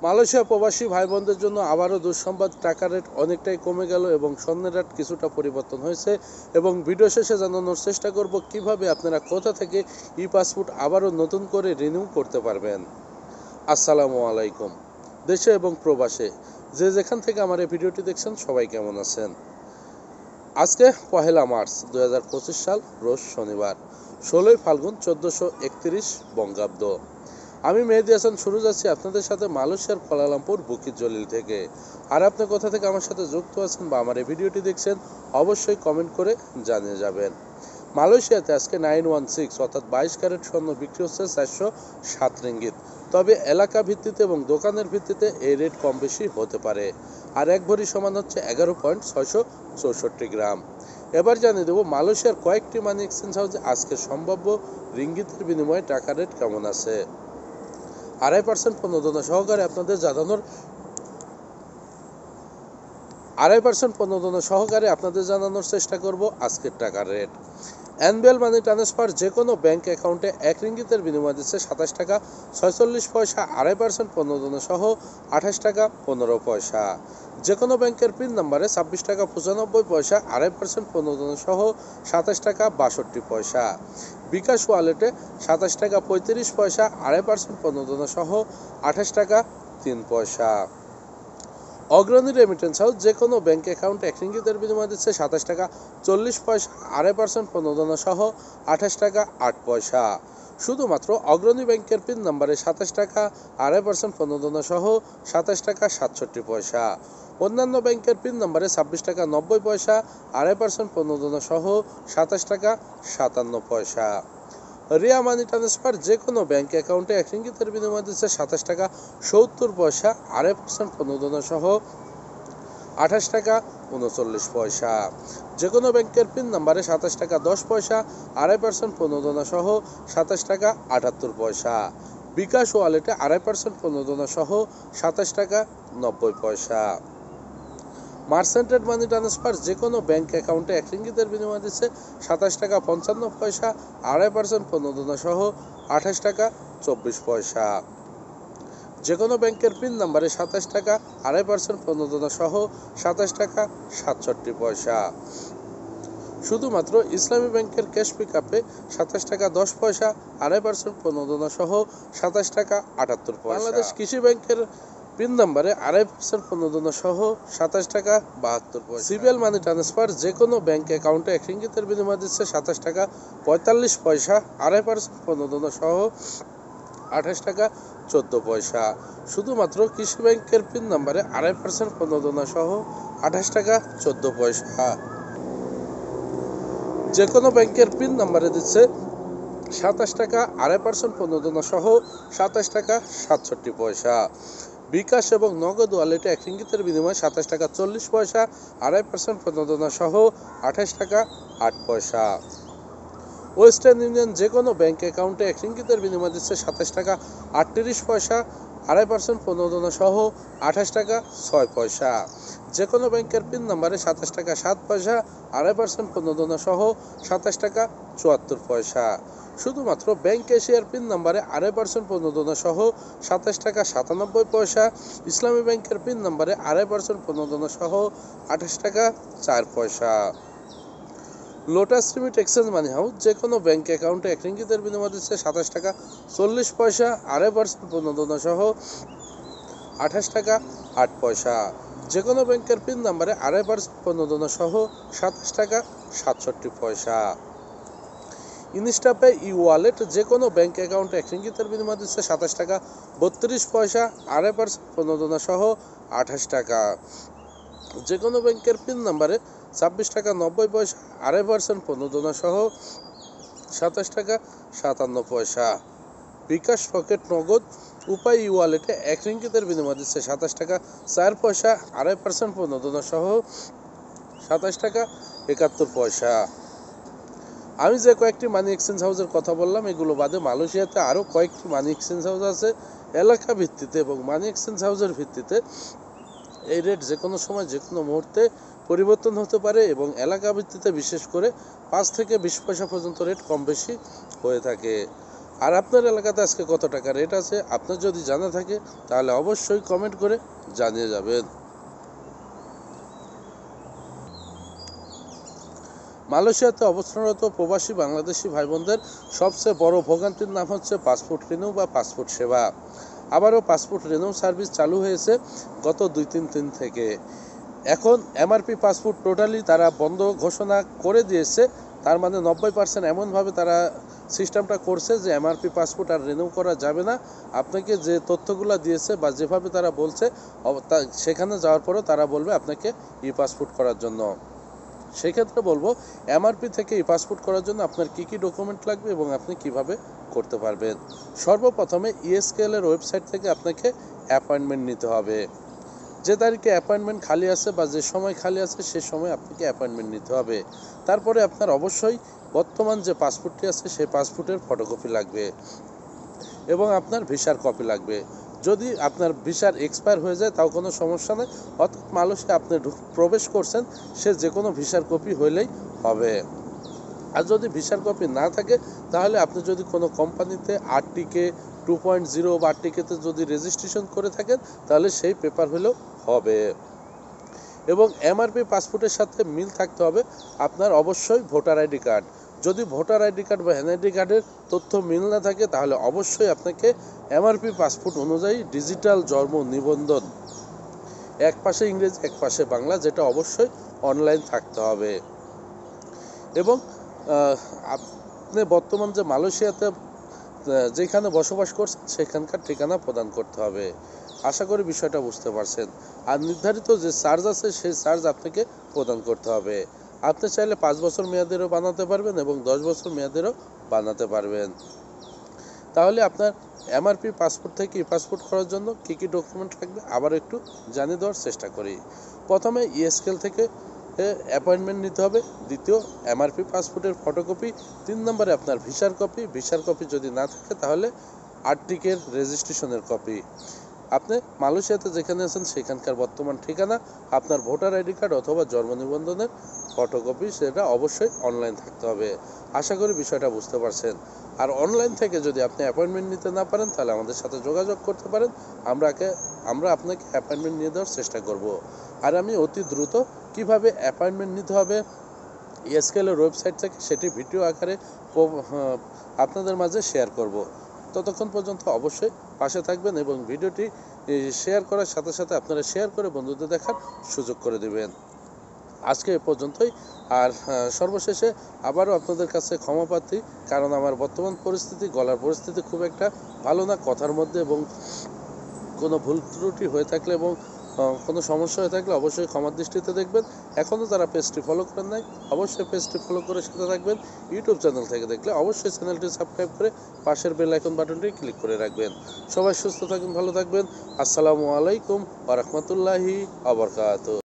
Malaysia প্রবাসী ভাই বোনদের জন্য আবারও দুঃসংবাদ, টাকার রেট অনেকটাই কমে গেল এবং স্বর্ণের রেট কিছুটা পরিবর্তন হয়েছে এবং ভিডিও শেষে জানানোর চেষ্টা করব কিভাবে আপনারা কোথা থেকে ই পাসপোর্ট আবারও নতুন করে রিনিউ করতে পারবেন। আসসালামু আলাইকুম। দেশে এবং প্রবাসে যে যেখান থেকে আমার এই ভিডিওটি দেখছেন সবাই কেমন আছেন। আজকে 1 মার্চ 2025 সাল, রোজ শনিবার, 16 ফাল্গুন 1431 বঙ্গাব্দ। আমি মেহেদী হাসান শুরু যাচ্ছি আপনাদের সাথে মালয়েশিয়ার কুয়ালালামপুর বুকিত জলিল থেকে। আর আপনি কোথা থেকে আমার সাথে যুক্ত আছেন বা আমার এই ভিডিওটি দেখছেন অবশ্যই কমেন্ট করে জানিয়ে যাবেন। মালয়েশিয়াতে আজকে 916 অর্থাৎ 22 ক্যারেট স্বর্ণ বিক্রি হচ্ছে 407 রিঙ্গিত। তবে এলাকা ভিত্তিতে এবং দোকানের ভিত্তিতে এই রেট কম বেশি হতে পারে। আর এক ভরি সমান হচ্ছে 11.664 গ্রাম। এবার জানিয়ে দেবো মালয়েশিয়ার কয়েকটি মানি এক্সচেঞ্জ হাউসে আজকে সম্ভাব্য রিঙ্গিতের বিনিময়ে টাকা রেট কেমন আছে। 2.5% প্রণোদনা সহকারে আপনাদের জানানোর চেষ্টা করব আজকের টাকার রেট। এনবিএল মানি ট্রান্সফার যে কোনো ব্যাংক অ্যাকাউন্টে 1 রিঙ্গিতের বিনিময় দিচ্ছে 27 টাকা 46 পয়সা। 2.5% প্রণোদনা সহ 28 টাকা 15 পয়সা। যে কোনো ব্যাংকের পিন নাম্বারে 26 টাকা 95 পয়সা। 2.5% প্রণোদনা সহ 27 টাকা 62 পয়সা। বিকাশ ওয়ালেটে 27 টাকা 35 পয়সা। 2.5% প্রণোদনা সহ 28 টাকা 3 পয়সা। অগ্রণী রেমিটেন্স হাউস যে কোনো ব্যাংক অ্যাকাউন্টে 1 রিঙ্গিতের বিনিময় দিচ্ছে 27 টাকা 40 পয়সা। 2.5% প্রণোদনা সহ 28 টাকা 8 পয়সা। শুধুমাত্র অগ্রণী ব্যাংকের পিন নাম্বারে 27 টাকা 2.5% প্রণোদনা সহ 27 টাকা 67 পয়সা। অন্যান্য ব্যাংকের পিন নাম্বারে 26 টাকা 90 পয়সা। 2.5% প্রণোদনা সহ 27 টাকা 57 পয়সা। রিয়া মানি ট্রান্সফার যে কোনো ব্যাংক অ্যাকাউন্টে 1 রিঙ্গিতের বিনিময় দিচ্ছে 27 টাকা 70 পয়সা। 2.5% প্রণোদনা সহ 28 টাকা 39 পয়সা। যে কোনো ব্যাংকের পিন নাম্বারে 27 টাকা 10 পয়সা। 2.5% প্রণোদনা সহ 27 টাকা 78 পয়সা। বিকাশ ওয়ালেটে 2.5% প্রণোদনা সহ 27 টাকা 90 পয়সা। মার্সেন্টেড মানি ট্রান্সফার যে কোনো ব্যাংক অ্যাকাউন্টে 1 রিঙ্গিতের বিনিময় দিচ্ছে 27 টাকা 55 পয়সা। 2.5% প্রণোদনা সহ 28 টাকা 24 পয়সা। যে কোনো ব্যাংকের পিন নাম্বারে 27 টাকা 2.5% প্রণোদনা সহ 27 টাকা 67 পয়সা। শুধুমাত্র ইসলামী ব্যাংকের ক্যাশ পিকআপে 27 টাকা 10 পয়সা। 2.5% প্রণোদনা সহ 27 টাকা 78 পয়সা। বাংলাদেশ কৃষি ব্যাংকের পিন নাম্বারে 2.5% প্রণোদনা সহ 27 টাকা 72 পয়সা। সিবিএল মানি ট্রান্সফার যে কোনো ব্যাংক অ্যাকাউন্টে 1 রিঙ্গিতের বিনিময় দিচ্ছে 27 টাকা 45 পয়সা। 2.5% প্রণোদনা সহ 28 টাকা 14 পয়সা। শুধুমাত্র কৃষি ব্যাংকের পিন নাম্বারে 2.5% প্রণোদনা সহ 28 টাকা 14 পয়সা। যে কোনো ব্যাংকের পিন নাম্বারে দিচ্ছে 27 টাকা 2.5% প্রণোদনা সহ 27 টাকা 67 পয়সা। বিকাশ এবং নগদ ওয়ালেটে 1 রিঙ্গিতের বিনিময়ে 27 টাকা 40 পয়সা। 2.5% প্রণোদনা সহ 28 টাকা 8 পয়সা। ওয়েস্টার্ন ইউনিয়ন যে কোনো ব্যাংক অ্যাকাউন্টে 1 রিঙ্গিতের বিনিময় দিচ্ছে 27 টাকা 38 পয়সা। 2.5% প্রণোদনা সহ 28 টাকা 6 পয়সা। যে কোনো ব্যাংকের পিন নাম্বারে 27 টাকা 7 পয়সা। 2.5% প্রণোদনা সহ 27 টাকা 74 পয়সা। শুধুমাত্র ব্যাংক এশিয়ার পিন নাম্বারে 2.5% প্রণোদনা সহ 27 টাকা 97 পয়সা। ইসলামী ব্যাংকের পিন নাম্বারে 2.5% প্রণোদনা সহ 28 টাকা 4 পয়সা। লোটাস রিমিট এক্সচেঞ্জ মানি হাউস যে কোনো ব্যাংক অ্যাকাউন্টে 1 রিঙ্গিতের বিনিময় দিচ্ছে 27 টাকা 40 পয়সা। 2.5% প্রণোদনা সহ 28 টাকা 8 পয়সা। যে কোনো ব্যাংকের পিন নাম্বারে 2.5% প্রণোদনা সহ 27 টাকা 67 পয়সা। ইনস্টাপে ই ওয়ালেট যে কোনো ব্যাংক অ্যাকাউন্টে 1 রিঙ্গিতের বিনিময় দিচ্ছে 27 টাকা 32 পয়সা। 2.5% প্রণোদনা সহ 28 টাকা। যে কোনো ব্যাংকের পিন নাম্বারে 26 টাকা 90 পয়সা। 2.5% প্রণোদনা সহ 27 টাকা 57 পয়সা। বিকাশ পকেট নগদ উপায় ই ওয়ালেটে 1 রিঙ্গিতের বিনিময় দিচ্ছে 27 টাকা 4 পয়সা। 2.5% প্রণোদনা সহ 27 টাকা 71 পয়সা। আমি যে কয়েকটি মানি এক্সচেঞ্জ হাউসের কথা বললাম এগুলো বাদে মালয়েশিয়াতে আরও কয়েকটি মানি এক্সচেঞ্জ হাউস আছে। এলাকা ভিত্তিতে এবং মানি এক্সচেঞ্জ হাউসের ভিত্তিতে এই রেট যে কোনো সময় যে কোনো মুহূর্তে পরিবর্তন হতে পারে এবং এলাকা ভিত্তিতে বিশেষ করে 5 থেকে 20 পয়সা পর্যন্ত রেট কম বেশি হয়ে থাকে। আর আপনার এলাকাতে আজকে কত টাকা রেট আছে আপনার যদি জানা থাকে তাহলে অবশ্যই কমেন্ট করে জানিয়ে যাবেন। মালয়েশিয়াতে অবস্থানরত প্রবাসী বাংলাদেশি ভাই বোনদের সবচেয়ে বড় ভোগান্তির নাম হচ্ছে পাসপোর্ট রিনিউ বা পাসপোর্ট সেবা। আবারও পাসপোর্ট রিনিউ সার্ভিস চালু হয়েছে গত 2-3 দিন থেকে। এখন এমআরপি পাসপোর্ট টোটালি তারা বন্ধ ঘোষণা করে দিয়েছে। তার মানে 90% এমনভাবে তারা সিস্টেমটা করছে যে এমআরপি পাসপোর্ট আর রিনিউ করা যাবে না। আপনাকে যে তথ্যগুলো দিয়েছে বা যেভাবে তারা বলছে সেখানে যাওয়ার পরেও তারা বলবে আপনাকে ই পাসপোর্ট করার জন্য। সেক্ষেত্রে বলবো এমআরপি থেকে ই পাসপোর্ট করার জন্য আপনার কী কী ডকুমেন্ট লাগবে এবং আপনি কিভাবে করতে পারবেন। সর্বপ্রথমে ইএসকেএল এর ওয়েবসাইট থেকে আপনাকে অ্যাপয়েন্টমেন্ট নিতে হবে। যে তারিখে অ্যাপয়েন্টমেন্ট খালি আছে বা যে সময় খালি আছে সে সময় আপনাকে অ্যাপয়েন্টমেন্ট নিতে হবে। তারপরে আপনার অবশ্যই বর্তমান যে পাসপোর্টটি আছে সেই পাসপোর্টের ফটোকপি লাগবে এবং আপনার ভিসার কপি লাগবে। যদি আপনার ভিসার এক্সপায়ার হয়ে যায় তাও কোনো সমস্যা নেই, অর্থাৎ মালয়েশিয়া আপনি প্রবেশ করছেন সে যে কোনো ভিসার কপি হইলেই হবে। আর যদি ভিসার কপি না থাকে তাহলে আপনি যদি কোনো কোম্পানিতে আরটিকে 2.0 বা আরটিকেতে যদি রেজিস্ট্রেশন করে থাকেন তাহলে সেই পেপার হলেও হবে। এবং এমআরপি পাসপোর্টের সাথে মিল থাকতে হবে আপনার অবশ্যই ভোটার আইডি কার্ড। যদি ভোটার আইডি কার্ড বা এনআইডি কার্ডের তথ্য মিল না থাকে তাহলে অবশ্যই আপনাকে এমআরপি পাসপোর্ট অনুযায়ী ডিজিটাল জন্ম নিবন্ধন, এক পাশে ইংরেজি এক পাশে বাংলা, যেটা অবশ্যই অনলাইন থাকতে হবে। এবং আপনি বর্তমান যে মালয়েশিয়াতে যেখানে বসবাস করছেন সেখানকার ঠিকানা প্রদান করতে হবে। আশা করি বিষয়টা বুঝতে পারছেন। আর নির্ধারিত যে চার্জ আছে সেই চার্জ আপনাকে প্রদান করতে হবে। আপনি চাইলে 5 বছর মেয়াদেরও বানাতে পারবেন এবং 10 বছর মেয়াদেরও বানাতে পারবেন। তাহলে আপনার এমআরপি পাসপোর্ট থেকে ই পাসপোর্ট করার জন্য কী কী ডকুমেন্ট লাগবে আবার একটু জানিয়ে দেওয়ার চেষ্টা করি। প্রথমে ইএসকেএল থেকে অ্যাপয়েন্টমেন্ট নিতে হবে, দ্বিতীয় এমআরপি পাসপোর্টের ফটোকপি, 3 নম্বরে আপনার ভিসার কপি, ভিসার কপি যদি না থাকে তাহলে আরটিকের রেজিস্ট্রেশনের কপি, আপনি মালয়েশিয়াতে যেখানে আছেন সেখানকার বর্তমান ঠিকানা, আপনার ভোটার আইডি কার্ড অথবা জন্ম নিবন্ধনের ফটোকপি, সেটা অবশ্যই অনলাইন থাকতে হবে। আশা করি বিষয়টা বুঝতে পারছেন। আর অনলাইন থেকে যদি আপনি অ্যাপয়েন্টমেন্ট নিতে না পারেন তাহলে আমাদের সাথে যোগাযোগ করতে পারেন, আমরা আপনাকে অ্যাপয়েন্টমেন্ট নিয়ে দেওয়ার চেষ্টা করব। আর আমি অতি দ্রুত কিভাবে অ্যাপয়েন্টমেন্ট নিতে হবে ইএসকেএল এর ওয়েবসাইট থেকে সেটি ভিডিও আকারে আপনাদের মাঝে শেয়ার করব। ততক্ষণ পর্যন্ত অবশ্যই পাশে থাকবেন এবং ভিডিওটি শেয়ার করার সাথে সাথে আপনারা শেয়ার করে বন্ধুদের দেখার সুযোগ করে দেবেন। আজকে এ পর্যন্তই। আর সর্বশেষে আবারও আপনাদের কাছে ক্ষমা প্রার্থী, কারণ আমার বর্তমান পরিস্থিতি, গলার পরিস্থিতি খুব একটা ভালো না। কথার মধ্যে এবং কোনো ভুল ত্রুটি হয়ে থাকলে এবং কোনো সমস্যা হয়ে থাকলে অবশ্যই ক্ষমার দৃষ্টিতে দেখবেন। এখনও যারা পেজটি ফলো করেন নাই অবশ্যই পেজটি ফলো করে সাথে থাকবেন। ইউটিউব চ্যানেল থেকে দেখলে অবশ্যই চ্যানেলটি সাবস্ক্রাইব করে পাশের বেল আইকন বাটনটি ক্লিক করে রাখবেন। সবাই সুস্থ থাকবেন, ভালো থাকবেন। আসসালামু আলাইকুম ওয়া রাহমাতুল্লাহি ওয়া বারাকাতুহু।